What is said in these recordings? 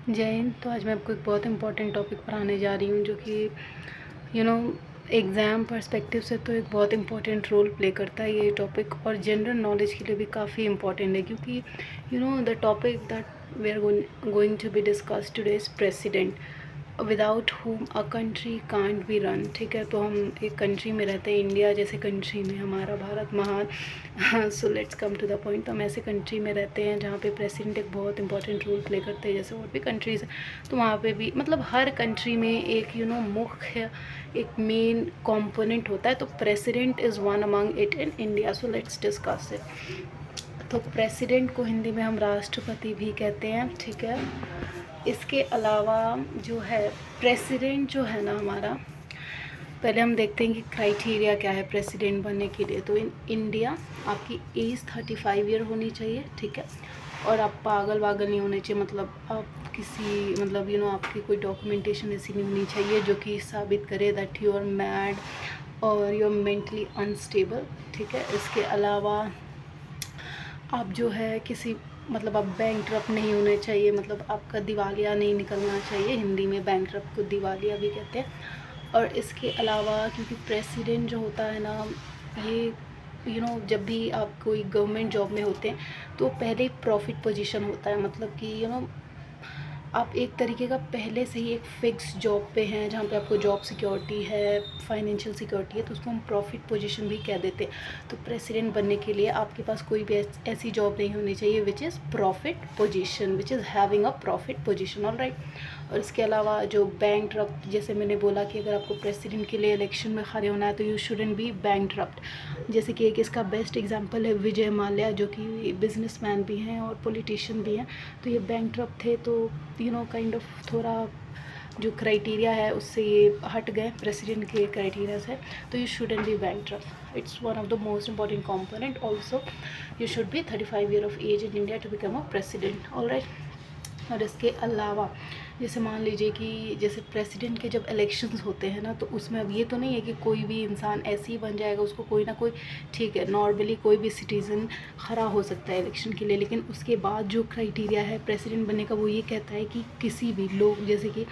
जय हिंद। तो आज मैं आपको एक बहुत इम्पोर्टेंट टॉपिक पढ़ाने जा रही हूँ जो कि यू नो एग्ज़ाम पर्सपेक्टिव से तो एक बहुत इम्पोर्टेंट रोल प्ले करता है ये टॉपिक, और जनरल नॉलेज के लिए भी काफ़ी इम्पोर्टेंट है, क्योंकि the topic that we are going to be discuss today is president, without whom a country can't be run. ठीक है, तो हम एक कंट्री में रहते हैं, इंडिया जैसे कंट्री में, हमारा भारत महान। So let's come to the point. तो हम ऐसे कंट्री में रहते हैं जहाँ पे प्रेसिडेंट एक बहुत इंपॉर्टेंट रोल प्ले करते हैं, जैसे और भी कंट्रीज़ हैं। तो वहाँ पे भी मतलब हर कंट्री में एक मुख्य एक मेन कंपोनेंट होता है, तो president is one among it in India. So let's discuss it. तो प्रेसिडेंट को हिंदी में हम राष्ट्रपति भी कहते हैं। ठीक है, इसके अलावा जो है प्रेसिडेंट जो है ना हमारा, पहले हम देखते हैं कि क्राइटेरिया क्या है प्रेसिडेंट बनने के लिए। तो इन इंडिया आपकी एज 35 ईयर होनी चाहिए। ठीक है, और आप पागल वागल नहीं होने चाहिए, मतलब आप किसी आपकी कोई डॉक्यूमेंटेशन ऐसी नहीं होनी चाहिए जो कि साबित करे दैट यू आर मैड और यू आर मेंटली अनस्टेबल। ठीक है, इसके अलावा आप जो है किसी आप बैंकरप्ट नहीं होने चाहिए, मतलब आपका दिवालिया नहीं निकलना चाहिए। हिंदी में बैंकरप्ट को दिवालिया भी कहते हैं। और इसके अलावा क्योंकि प्रेसिडेंट जो होता है ना, ये जब भी आप कोई गवर्नमेंट जॉब में होते हैं तो पहले प्रॉफिट पोजीशन होता है, मतलब कि आप एक तरीके का पहले से ही एक फ़िक्स जॉब पे हैं जहाँ पे आपको जॉब सिक्योरिटी है, फाइनेंशियल सिक्योरिटी है, तो उसको हम प्रॉफिट पोजीशन भी कह देते हैं। तो प्रेसिडेंट बनने के लिए आपके पास कोई भी ऐसी जॉब नहीं होनी चाहिए which is profit position, which is having a profit position. All right. और इसके अलावा जो बैंकरप्ट, जैसे मैंने बोला कि अगर आपको प्रेसिडेंट के लिए इलेक्शन में खड़े होना है तो यू शुडंट बी बैंकरप्ट। जैसे कि एक इसका बेस्ट एग्जांपल है विजय माल्या, जो कि बिजनेसमैन भी हैं और पॉलिटिशियन भी हैं। तो ये बैंकरप्ट थे, तो काइंड ऑफ थोड़ा जो क्राइटेरिया है उससे ये हट गए प्रेसिडेंट के क्राइटेरिया से। तो you shouldn't be bankrupt. It's one of the most important component. Also you should be 35 year of age in India to become a president. All right. और इसके अलावा जैसे मान लीजिए कि जैसे प्रेसिडेंट के जब इलेक्शंस होते हैं ना, तो उसमें अब ये तो नहीं है कि कोई भी इंसान ऐसे ही बन जाएगा, उसको कोई ना कोई, ठीक है, नॉर्मली कोई भी सिटीज़न खड़ा हो सकता है इलेक्शन के लिए, लेकिन उसके बाद जो क्राइटेरिया है प्रेसिडेंट बनने का वो ये कहता है कि किसी भी लोग, जैसे कि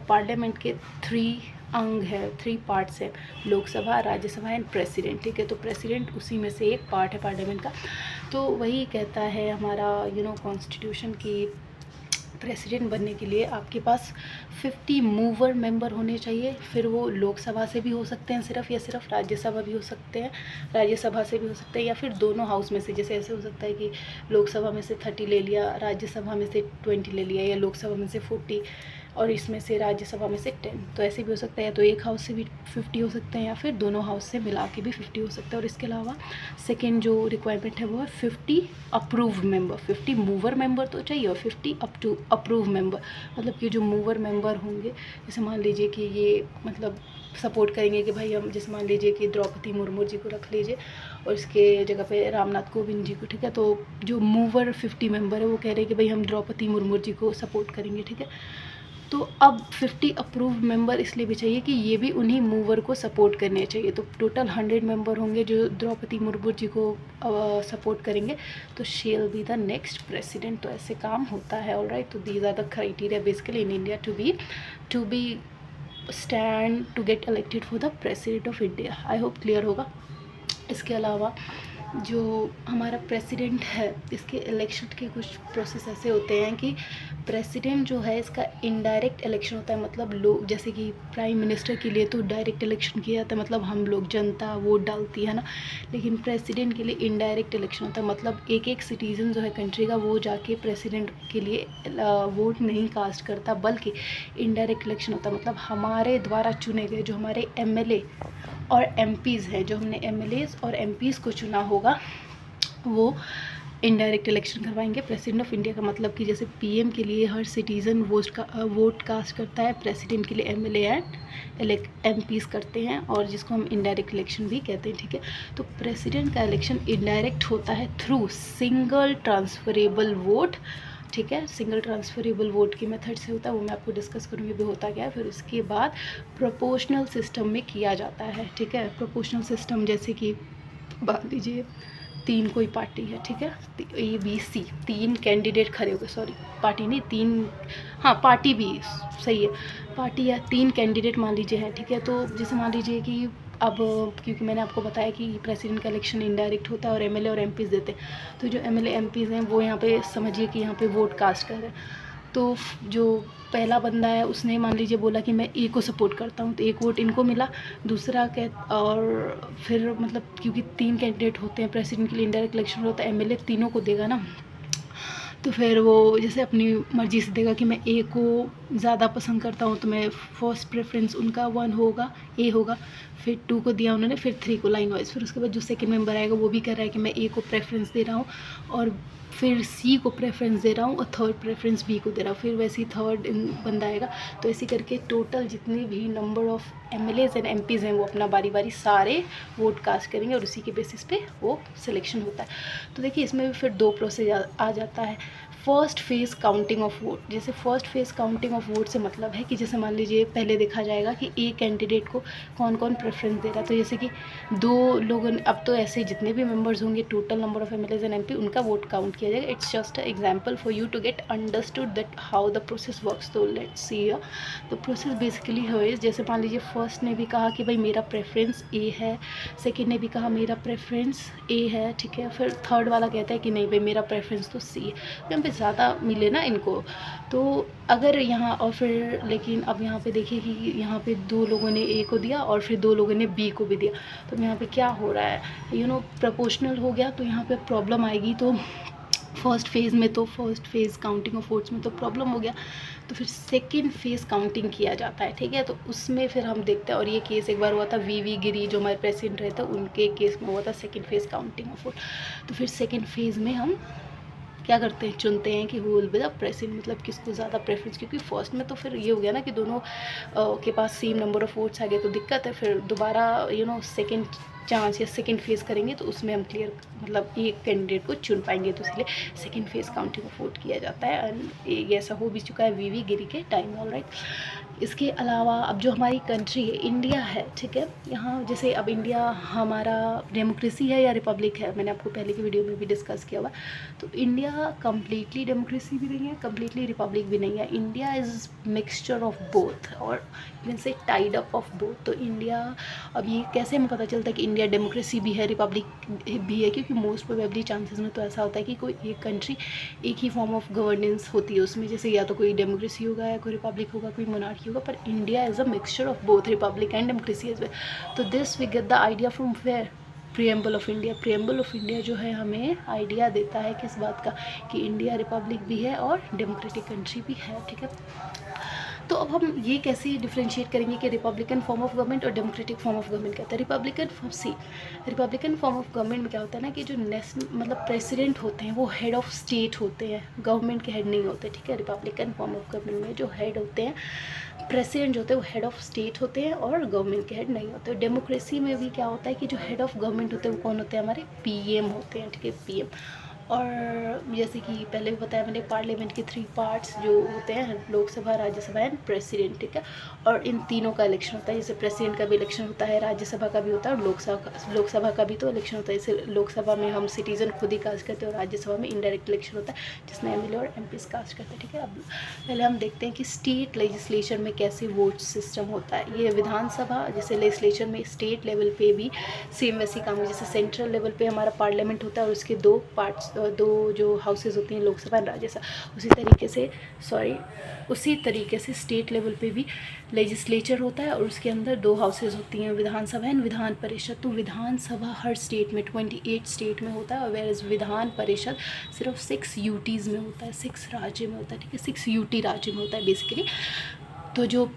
पार्लियामेंट के 3 अंग है, 3 पार्ट्स है, लोकसभा, राज्यसभा एंड प्रेसिडेंट। ठीक है, तो प्रेसिडेंट उसी में से एक पार्ट है पार्लियामेंट का। तो वही कहता है हमारा कॉन्स्टिट्यूशन की प्रेसिडेंट बनने के लिए आपके पास 50 मूवर मेंबर होने चाहिए। फिर वो लोकसभा से भी हो सकते हैं सिर्फ, या सिर्फ राज्यसभा भी हो सकते हैं, राज्यसभा से भी हो सकते हैं, या फिर दोनों हाउस में से। जैसे ऐसे हो सकता है कि लोकसभा में से 30 ले लिया, राज्यसभा में से 20 ले लिया, या लोकसभा में से 40 और इसमें से राज्यसभा में से 10। तो ऐसे भी हो सकता है, या तो एक हाउस से भी 50 हो सकते हैं, या फिर दोनों हाउस से मिला के भी 50 हो सकता है। और इसके अलावा सेकेंड जो रिक्वायरमेंट है वो है 50 अप्रूव मेंबर। 50 मूवर मेंबर तो चाहिए और 50 अप्रूव मेंबर, मतलब कि जो मूवर मेंबर होंगे, जैसे मान लीजिए कि ये सपोर्ट करेंगे कि भाई हम, जैसे मान लीजिए कि द्रौपदी मुर्मू जी को रख लीजिए और इसके जगह पे रामनाथ कोविंद जी को। ठीक है, तो जो मूवर 50 मेंबर है वो कह रहे हैं कि भाई हम द्रौपदी मुर्मू जी को सपोर्ट करेंगे। ठीक है, तो अब 50 अप्रूव मेंबर इसलिए भी चाहिए कि ये भी उन्हीं मूवर को सपोर्ट करने चाहिए। तो टोटल 100 मेंबर होंगे जो द्रौपदी मुर्मू जी को सपोर्ट करेंगे, तो shall be the next president. तो ऐसे काम होता है। All right. तो these are the criteria basically in India to be stand to get elected for the president of India. I hope clear होगा। इसके अलावा जो हमारा प्रेसिडेंट है, इसके इलेक्शन के कुछ प्रोसेस ऐसे होते हैं कि प्रेसिडेंट जो है इसका इनडायरेक्ट इलेक्शन होता है, मतलब लोग, जैसे कि प्राइम मिनिस्टर के लिए तो डायरेक्ट इलेक्शन किया जाता है, मतलब हम लोग, जनता वोट डालती है ना। लेकिन प्रेसिडेंट के लिए इनडायरेक्ट इलेक्शन होता है, मतलब एक एक सिटीज़न जो है कंट्री का, वो जाके प्रेसिडेंट के लिए वोट नहीं कास्ट करता, बल्कि इनडायरेक्ट इलेक्शन होता है। मतलब हमारे द्वारा चुने गए जो हमारे एमएलए और एमपीज़ हैं, जो हमने एमएलएज़ और एमपीज़ को चुना होगा, वो इनडायरेक्ट इलेक्शन करवाएंगे प्रेसिडेंट ऑफ इंडिया का। मतलब कि जैसे पीएम के लिए हर सिटीज़न वोट कास्ट करता है, प्रेसिडेंट के लिए एमएलए एंड एमपीज़ करते हैं, और जिसको हम इनडायरेक्ट इलेक्शन भी कहते हैं। ठीक है, तो प्रेसिडेंट का इलेक्शन इनडायरेक्ट होता है थ्रू सिंगल ट्रांसफरेबल वोट। ठीक है, सिंगल ट्रांसफरेबल वोट की मेथड से होता है, वो मैं आपको डिस्कस करूँगी भी होता क्या है। फिर उसके बाद प्रोपोर्शनल सिस्टम में किया जाता है। ठीक है, प्रोपोर्शनल सिस्टम जैसे कि मान लीजिए तीन कोई पार्टी है, ठीक है, ABC, तीन कैंडिडेट खड़े हो गए, सॉरी पार्टी नहीं, तीन, हाँ पार्टी भी सही है, पार्टी या तीन कैंडिडेट मान लीजिए हैं, ठीक है। तो जैसे मान लीजिए कि अब क्योंकि मैंने आपको बताया कि प्रेसिडेंट का इलेक्शन इनडायरेक्ट होता है और MLA और MPs देते हैं, तो जो MLA MPs हैं वो यहाँ पे समझिए कि यहाँ पे वोट कास्ट कर रहे हैं। तो जो पहला बंदा है उसने मान लीजिए बोला कि मैं ए को सपोर्ट करता हूँ, तो एक वोट इनको मिला, दूसरा और फिर मतलब क्योंकि तीन कैंडिडेट होते हैं प्रेसिडेंट के लिए, इनडायरेक्ट इलेक्शन होता है, MLA तीनों को देगा ना, तो फिर वो जैसे अपनी मर्ज़ी से देगा कि मैं ए को ज़्यादा पसंद करता हूँ, तो मैं फर्स्ट प्रेफरेंस उनका 1 होगा, ए होगा, फिर 2 को दिया उन्होंने, फिर 3 को लाइन वाइज, फिर उसके बाद जो सेकंड मेंबर आएगा वो भी कह रहा है कि मैं ए को प्रेफरेंस दे रहा हूँ, और फिर C को प्रेफरेंस दे रहा हूँ, और थर्ड प्रेफरेंस B को दे रहा हूँ, फिर वैसे ही थर्ड बंदा आएगा। तो ऐसे करके टोटल जितने भी number of MLAs and MPs हैं वो अपना बारी बारी सारे वोट कास्ट करेंगे, और उसी के बेसिस पे वो सिलेक्शन होता है। तो देखिए इसमें भी फिर 2 प्रोसेस आ जाता है। First phase counting of vote, जैसे first phase counting of vote से मतलब है कि जैसे मान लीजिए पहले देखा जाएगा कि एक कैंडिडेट को कौन कौन प्रेफरेंस दे रहा है, तो जैसे कि 2 लोगों ने, अब तो ऐसे जितने भी मेंबर्स होंगे total number of MLAs and MP उनका वोट काउंट किया जाएगा। It's just a example for you to get understood that how the process works. तो let's see the process basically है, जैसे मान लीजिए फर्स्ट ने भी कहा कि भाई मेरा प्रेफरेंस ए है, सेकेंड ने भी कहा मेरा प्रेफरेंस ए है, ठीक है, फिर थर्ड वाला कहता है कि नहीं भाई मेरा प्रेफरेंस तो सी है, यहाँ पे ज़्यादा मिले ना इनको। तो अगर यहाँ और फिर लेकिन अब यहाँ पे देखिए कि यहाँ पे 2 लोगों ने ए को दिया और फिर 2 लोगों ने बी को भी दिया, तो यहाँ पे क्या हो रहा है, प्रोपोर्शनल हो गया, तो यहाँ पे प्रॉब्लम आएगी। तो first phase counting of votes में तो प्रॉब्लम हो गया, तो फिर सेकंड फेज़ काउंटिंग किया जाता है, ठीक है। तो उसमें फिर हम देखते हैं, और ये केस एक बार हुआ था VV गिरी जो हमारे प्रेसिडेंट रहे थे, उनके केस में हुआ था second phase counting of vote. तो फिर सेकंड फेज़ में हम क्या करते हैं, चुनते हैं कि who will be the president, मतलब किसको ज़्यादा प्रेफरेंस, क्योंकि फर्स्ट में तो फिर ये हो गया ना कि दोनों के पास सेम नंबर ऑफ़ वोट्स आ गए, तो दिक्कत है। फिर दोबारा सेकंड चांस या सेकंड फेज़ करेंगे तो उसमें हम क्लियर मतलब एक कैंडिडेट को चुन पाएंगे, तो इसलिए second phase counting of vote किया जाता है, एंड ये ऐसा हो भी चुका है VV गिरी के टाइम, ऑलराइट। इसके अलावा अब जो हमारी कंट्री है, इंडिया है, ठीक है, यहाँ जैसे अब इंडिया हमारा डेमोक्रेसी है या रिपब्लिक है, मैंने आपको पहले की वीडियो में भी डिस्कस किया हुआ। तो इंडिया कम्प्लीटली डेमोक्रेसी भी नहीं है, कम्प्लीटली रिपब्लिक भी नहीं है, India is mixture of both, और इवन से टाइड अप ऑफ बोथ। तो इंडिया, अब ये कैसे हमें पता चलता है कि इंडिया डेमोक्रेसी भी है रिपब्लिक भी है, क्योंकि मोस्ट प्रोबेबली चांसेस में तो ऐसा होता है कि कोई एक कंट्री एक ही फॉर्म ऑफ गवर्नेंस होती है उसमें, जैसे या तो कोई डेमोक्रेसी होगा या कोई रिपब्लिक होगा, कोई मोनार्की होगा, पर India is a mixture of both republic and democracy as well. तो this we get the idea from where, preamble of India. Preamble of India जो है हमें आइडिया देता है किस बात का, कि इंडिया रिपब्लिक भी है और डेमोक्रेटिक कंट्री भी है, ठीक है। तो अब हम ये कैसे डिफ्रेंशिएट करेंगे कि रिपब्लिकन फॉर्म ऑफ गवर्नमेंट और डेमोक्रेटिक फॉर्म ऑफ गवर्नमेंट क्या होता है। रिपब्लिकन फॉर्म ऑफ गवर्नमेंट में क्या होता है ना कि जो नेशनल मतलब प्रेसिडेंट होते हैं वो हेड ऑफ स्टेट होते हैं, गवर्नमेंट के हेड नहीं होते, ठीक है। रिपब्लिकन फॉर्म ऑफ गवर्नमेंट में जो हेड होते हैं, प्रेसिडेंट जो होते हैं वो हेड ऑफ स्टेट होते हैं और गवर्नमेंट के हेड नहीं होते। डेमोक्रेसी में भी क्या होता है कि जो हेड ऑफ गवर्नमेंट होते हैं वो कौन होते हैं, हमारे PM होते हैं, ठीक है, PM। और जैसे कि पहले भी बताया मैंने, पार्लियामेंट के 3 पार्ट्स जो होते हैं, लोकसभा, राज्यसभा एंड प्रेसिडेंट, ठीक है। और इन तीनों का इलेक्शन होता है, जैसे प्रेसिडेंट का भी इलेक्शन होता है, राज्यसभा का भी होता है, और लोकसभा का भी तो इलेक्शन होता है। जैसे लोकसभा में हम सिटीजन खुद ही कास्ट करते हैं, और राज्यसभा में इनडायरेक्ट इलेक्शन होता है जिसमें MLA और MPs कास्ट करते हैं, ठीक है। अब पहले हम देखते हैं कि स्टेट लेजिस्लेचर में कैसे वोट सिस्टम होता है। ये विधानसभा जैसे लेजिस्लेचर में स्टेट लेवल पे भी सेम वैसी काम है, जैसे सेंट्रल लेवल पे हमारा पार्लियामेंट होता है और उसके 2 पार्ट्स, 2 जो हाउसेज होती हैं, लोकसभा और राज्यसभा। उसी तरीके से स्टेट लेवल पे भी लेजिस्लेचर होता है और उसके अंदर 2 हाउसेज होती हैं, विधानसभा एंड विधान परिषद। तो विधानसभा हर स्टेट में 28 स्टेट में होता है, और वेयर विधान परिषद सिर्फ 6 UTs में होता है, 6 राज्य में होता है, ठीक है, 6 UT राज्य में होता है बेसिकली। तो जो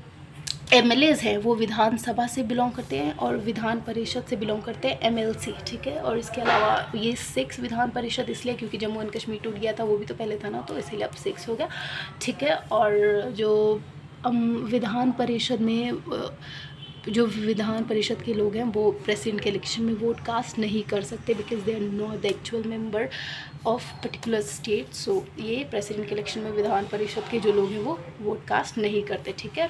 MLAs हैं वो विधानसभा से बिलोंग करते हैं और विधान परिषद से बिलोंग करते हैं MLC, ठीक है। और इसके अलावा ये 6 विधान परिषद इसलिए क्योंकि जम्मू एंड कश्मीर टूट गया था, वो भी तो पहले था ना, तो इसीलिए अब 6 हो गया, ठीक है। और जो विधान परिषद में जो विधान परिषद के लोग हैं वो प्रेसिडेंट के इलेक्शन में वोट कास्ट नहीं कर सकते, because they are not the actual member of particular state. So ये प्रेसिडेंट के इलेक्शन में विधान परिषद के जो लोग हैं वो वोट कास्ट नहीं करते, ठीक है।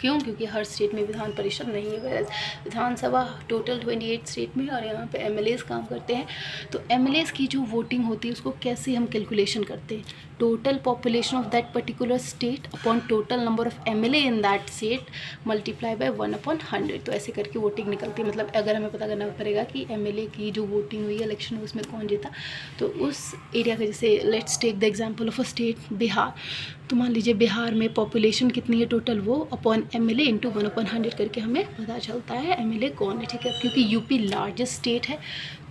क्यों? क्योंकि हर स्टेट में विधान परिषद नहीं है, वैसे विधानसभा टोटल 28 स्टेट में, और यहाँ पे एमएलएज काम करते हैं। तो एमएलएज की जो वोटिंग होती है उसको कैसे हम कैलकुलेशन करते हैं? Total population of that particular state upon total number of MLA in that state multiply by 1/100। तो ऐसे करके वोटिंग निकलती है। मतलब अगर हमें पता करना पड़ेगा कि एमएलए की जो वोटिंग हुई है इलेक्शन में उसमें कौन जीता, तो उस एरिया का, जैसे let's take the example of a state Bihar. तो मान लीजिए बिहार में पॉपुलेशन कितनी है टोटल, वो अपॉन एमएलए इंटू 1/100 करके हमें पता चलता है एमएलए कौन है, ठीक है। क्योंकि यूपी लार्जेस्ट स्टेट है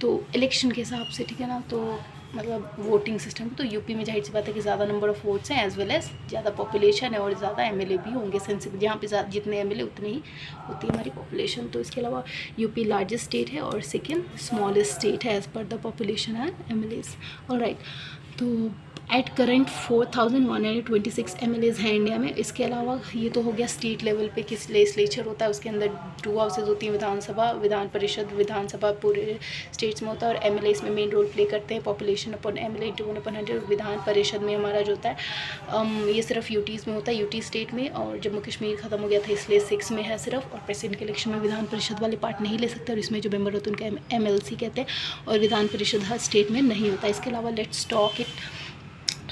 तो इलेक्शन के हिसाब से, ठीक है ना, तो मतलब वोटिंग सिस्टम, तो यूपी में जाहिर सी बात है कि ज़्यादा नंबर ऑफ़ वोट्स हैं एज वेल एज ज़्यादा पॉपुलेशन है और ज़्यादा एमएलए भी होंगे। सेंसिटिव जहाँ पे जितने एमएलए उतनी ही होती है हमारी पॉपुलेशन। तो इसके अलावा यूपी लार्जेस्ट स्टेट है और सेकेंड स्मॉलेस्ट स्टेट है as per the population and MLAs. Alright, तो एट करेंट 4126 एमएलएज हैं इंडिया में। इसके अलावा ये तो हो गया स्टेट लेवल पे किस लेजिस्लेचर होता है, उसके अंदर 2 हाउसेज होती हैं, विधानसभा, विधान परिषद। विधानसभा पूरे स्टेट्स में होता है और एमएलए इसमें मेन रोल प्ले करते हैं। Population upon MLA into 1/100। Vidhan Parishad में हमारा जो होता है ये सिर्फ यूटीज़ में होता है, यूटी स्टेट में, और जम्मू कश्मीर ख़त्म हो गया था इसलिए 6 में है सिर्फ। और प्रेसिडेंट के इलेक्शन में विधान परिषद वाले पार्ट नहीं ले सकते और इसमें जो मेंबर होते हैं उनका एमएलसी कहते हैं, और विधान परिषद हर स्टेट में नहीं होता। इसके अलावा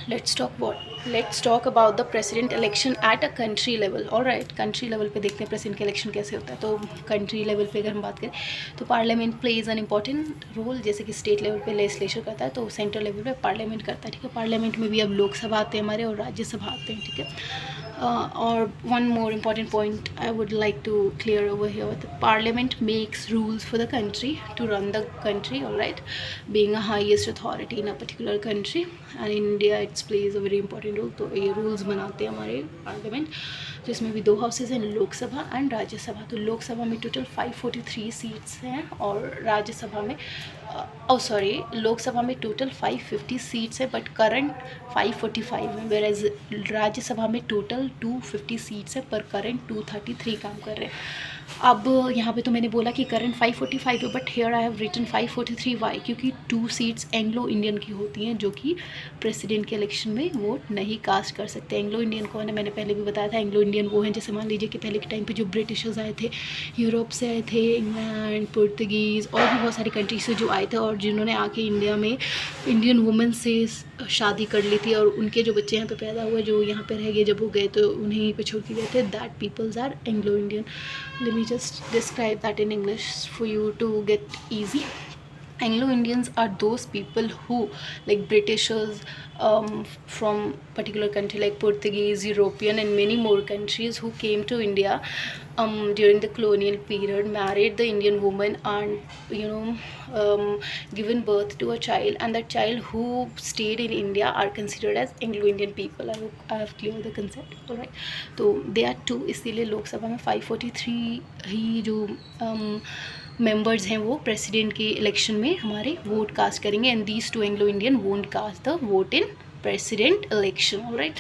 let's talk about the president election at a country level। Alright, country level पे देखते हैं प्रेसिडेंट का इलेक्शन कैसे होता है। तो कंट्री लेवल पे अगर हम बात करें तो parliament plays an important role. जैसे कि स्टेट लेवल पे लेजिस्लेचर करता है तो सेंट्रल लेवल पे पार्लियामेंट करता है, ठीक है। पार्लियामेंट में भी अब लोकसभा आते हैं हमारे और राज्यसभा आते हैं, ठीक है। और one more important point I would like to clear over here: the parliament makes rules for the country to run the country, all right, being a highest authority in a particular country, and in India it plays a very important role। तो ये rules बनाते हैं हमारे parliament, जिसमें भी 2 houses हैं, Lok Sabha and Rajya Sabha. तो लोकसभा में टोटल 543 सीट्स हैं और राज्यसभा में लोकसभा में टोटल 550 सीट्स है, बट करंट 545 है, वेयरएज राज्यसभा में टोटल 250 सीट्स है, पर करंट 233 काम कर रहे हैं। अब यहाँ पे तो मैंने बोला कि करंट 545 है, but here I have written 543। Why? क्योंकि 2 सीट्स एंग्लो इंडियन की होती हैं जो कि प्रेसिडेंट के इलेक्शन में वोट नहीं कास्ट कर सकते। एंग्लो इंडियन कौन है, मैंने पहले भी बताया था। एंग्लो इंडियन वो हैं, जैसे मान लीजिए कि पहले के टाइम पे जो ब्रिटिशर्स आए थे, यूरोप से आए थे, इंग्लैंड, पुर्तगीज़ और भी बहुत सारी कंट्रीज से जो आए थे, और जिन्होंने आके इंडिया में इंडियन वुमेन से शादी कर ली थी और उनके जो बच्चे यहाँ पे पैदा हुए, जो यहाँ पे रह गए, जब वो गए तो उन्हें यहीं पे छोड़ के गए थे, that peoples are Anglo Indian. Let me just describe that in English for you to get easy. Anglo-Indians are those people who, like Britishers from particular country like Portuguese, European and many more countries who came to India during the colonial period, married the Indian woman and given birth to a child, and that child who stayed in India are considered as Anglo-Indian people। I hope I have cleared the concept, alright। तो they are 2, इसीलिए लोकसभा में 543 ही जो members हैं वो president के election में हमारे vote cast करेंगे, and these 2 Anglo Indian won't cast the vote in president election, alright.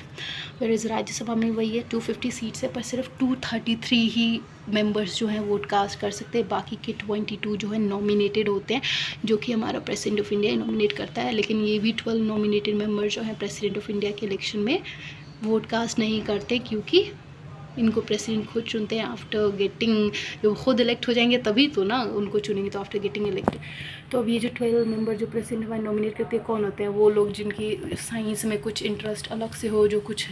फिर इस राज्यसभा में वही है, 250 सीट्स है, पर सिर्फ 233 ही मेंबर्स जो हैं वोट कास्ट कर सकते हैं। बाकी के 22 जो है नॉमिनेटेड होते हैं, जो कि हमारा प्रेसिडेंट ऑफ इंडिया नॉमिनेट करता है। लेकिन ये भी 12 नॉमिनेटेड मेंबर जो हैं प्रेसिडेंट ऑफ इंडिया के इलेक्शन में वोट कास्ट नहीं करते, क्योंकि इनको प्रेसिडेंट खुद चुनते हैं आफ्टर गेटिंग, जब खुद इलेक्ट हो जाएंगे तभी तो ना उनको चुनेंगे, तो आफ्टर गेटिंग इलेक्टेड। तो अब ये जो 12 मेंबर जो प्रेसिडेंट हमारे नॉमिनेट करते हैं कौन होते हैं? वो लोग जिनकी साइंस में कुछ इंटरेस्ट अलग से हो, जो कुछ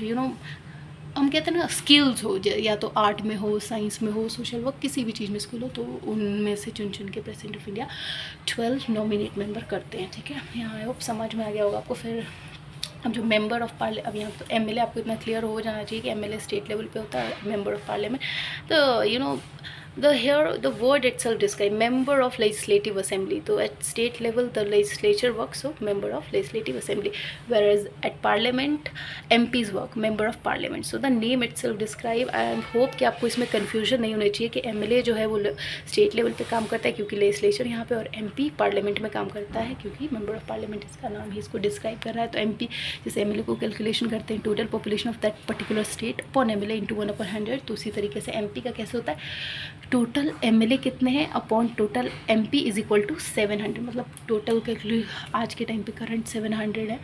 हम कहते हैं ना स्किल्स हो, या तो आर्ट में हो, साइंस में हो, सोशल वर्क, किसी भी चीज़ में स्किल हो, तो उनमें से चुन के president of India 12 nominate member करते हैं, ठीक है। यहाँ आई होप समझ में आ गया होगा आपको। फिर अब जो मेंबर ऑफ पार्लियामेंट, अब यहाँ तो एमएलए आपको इतना क्लियर हो जाना चाहिए कि एमएलए स्टेट लेवल पे होता है, मेंबर ऑफ पार्लियामेंट। तो the word itself describe member of legislative assembly। तो at state level the legislature works, so member of legislative assembly, whereas at parliament MPs work, member of parliament। so the name itself describe। I hope कि आपको इसमें confusion नहीं होनी चाहिए कि MLA जो है वो स्टेट लेवल पे काम करता है क्योंकि लेजिस्लेचर यहाँ पे, और एमपी पार्लियामेंट में काम करता है क्योंकि मेंबर ऑफ पार्लियामेंट इसका नाम ही इसको डिस्क्राइब कर रहा है। तो एमपी जैसे एमएलए को कैलकुलेशन करते हैं total population of that particular state upon MLA into 1/100, तो उसी तरीके से एमपी का कैसे होता है, टोटल एमएलए कितने हैं upon total MP is equal to 700। मतलब टोटल कैलकुलेट आज के टाइम पे करंट 700 है।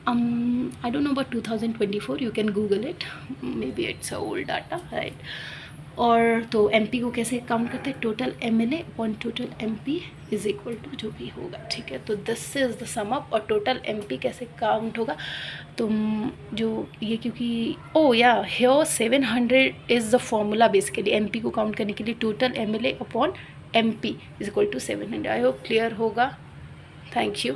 I don't know about 2024, you can google it, maybe it's a old data, right। और तो एमपी को कैसे काउंट करते हैं, total MLA upon total MP is equal to जो भी होगा, ठीक है। तो this is the sum up. और टोटल एमपी कैसे काउंट होगा, तो जो ये क्योंकि या here 700 is the formula basically MP को काउंट करने के लिए, total MLA upon MP is equal to 700। I hope clear होगा। Thank you.